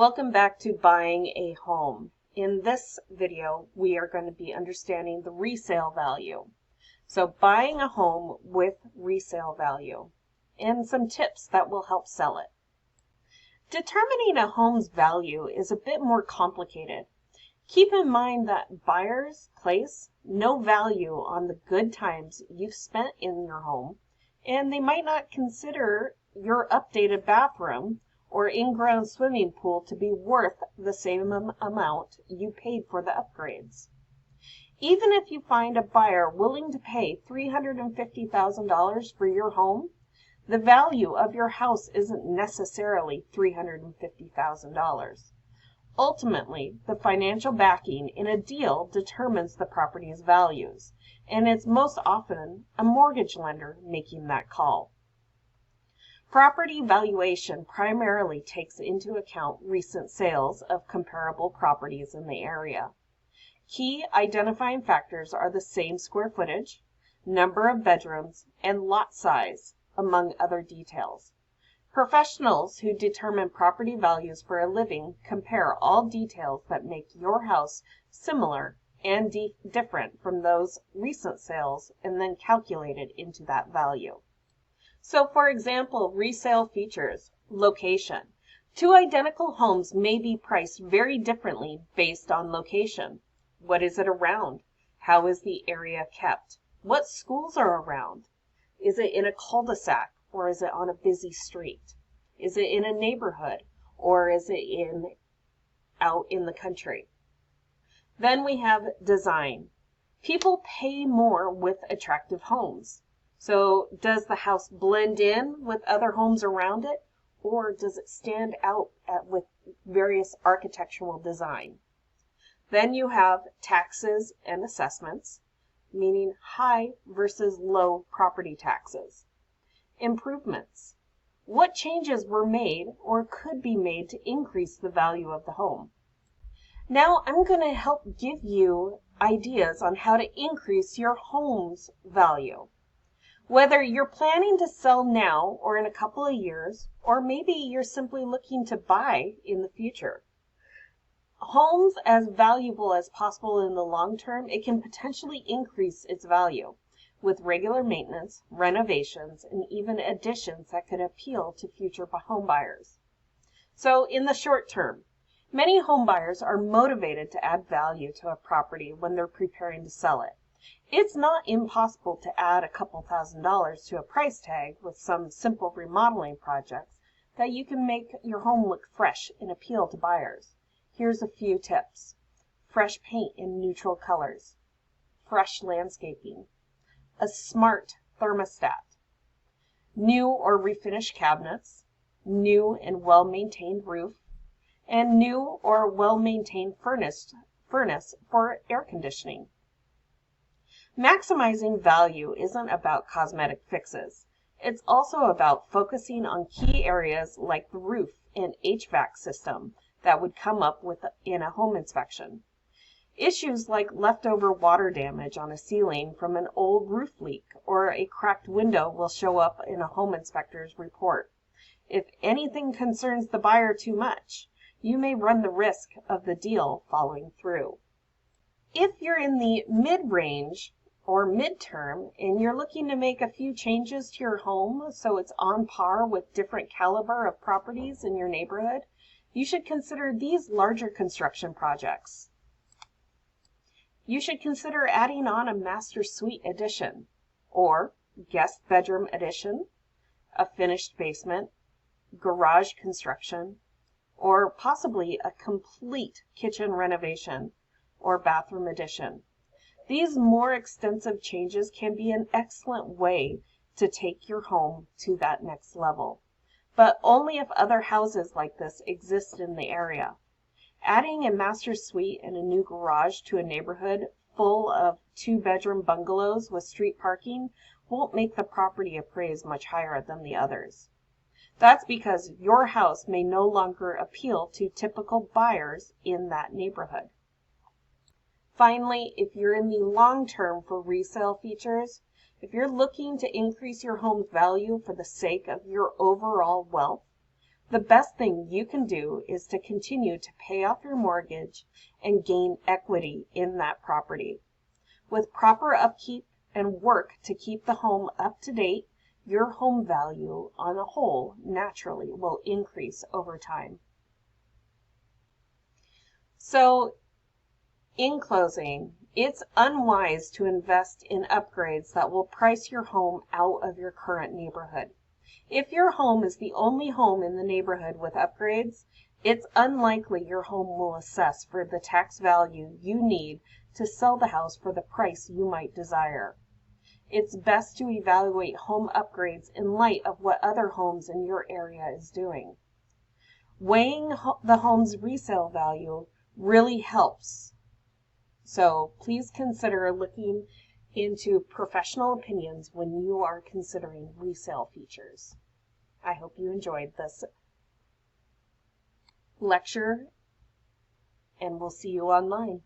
Welcome back to Buying a Home. In this video, we are going to be understanding the resale value. So buying a home with resale value and some tips that will help sell it. Determining a home's value is a bit more complicated. Keep in mind that buyers place no value on the good times you've spent in your home, and they might not consider your updated bathroom or in-ground swimming pool to be worth the same amount you paid for the upgrades. Even if you find a buyer willing to pay $350,000 for your home, the value of your house isn't necessarily $350,000. Ultimately, the financial backing in a deal determines the property's values, and it's most often a mortgage lender making that call. Property valuation primarily takes into account recent sales of comparable properties in the area. Key identifying factors are the same square footage, number of bedrooms, and lot size, among other details. Professionals who determine property values for a living compare all details that make your house similar and different from those recent sales and then calculate it into that value. So for example, resale features, location. Two identical homes may be priced very differently based on location. What is it around? How is the area kept? What schools are around? Is it in a cul-de-sac or is it on a busy street? Is it in a neighborhood or is it out in the country? Then we have design. People pay more with attractive homes. So does the house blend in with other homes around it, or does it stand out with various architectural design? Then you have taxes and assessments, meaning high versus low property taxes. Improvements. What changes were made or could be made to increase the value of the home? Now I'm going to help give you ideas on how to increase your home's value. Whether you're planning to sell now or in a couple of years, or maybe you're simply looking to buy in the future. Homes as valuable as possible in the long term, it can potentially increase its value with regular maintenance, renovations, and even additions that could appeal to future home buyers. So in the short term, many home buyers are motivated to add value to a property when they're preparing to sell it. It's not impossible to add a couple $1,000s to a price tag with some simple remodeling projects that you can make your home look fresh and appeal to buyers. Here's a few tips. Fresh paint in neutral colors, fresh landscaping, a smart thermostat, new or refinished cabinets, new and well-maintained roof, and new or well-maintained furnace for air conditioning. Maximizing value isn't about cosmetic fixes. It's also about focusing on key areas like the roof and HVAC system that would come up in a home inspection. Issues like leftover water damage on a ceiling from an old roof leak or a cracked window will show up in a home inspector's report. If anything concerns the buyer too much, you may run the risk of the deal falling through. If you're in the mid-range or midterm and you're looking to make a few changes to your home so it's on par with different caliber of properties in your neighborhood, you should consider these larger construction projects. You should consider adding on a master suite addition or guest bedroom addition, a finished basement, garage construction, or possibly a complete kitchen renovation or bathroom addition. These more extensive changes can be an excellent way to take your home to that next level, but only if other houses like this exist in the area. Adding a master suite and a new garage to a neighborhood full of two-bedroom bungalows with street parking won't make the property appraise much higher than the others. That's because your house may no longer appeal to typical buyers in that neighborhood. Finally, if you're in the long term for resale features, if you're looking to increase your home's value for the sake of your overall wealth, The best thing you can do is to continue to pay off your mortgage and gain equity in that property. With proper upkeep and work to keep the home up to date, your home value on a whole naturally will increase over time. So, in closing, it's unwise to invest in upgrades that will price your home out of your current neighborhood. If your home is the only home in the neighborhood with upgrades, it's unlikely your home will assess for the tax value you need to sell the house for the price you might desire. It's best to evaluate home upgrades in light of what other homes in your area is doing. Weighing the home's resale value really helps. So please consider looking into professional opinions when you are considering resale features. I hope you enjoyed this lecture, and we'll see you online.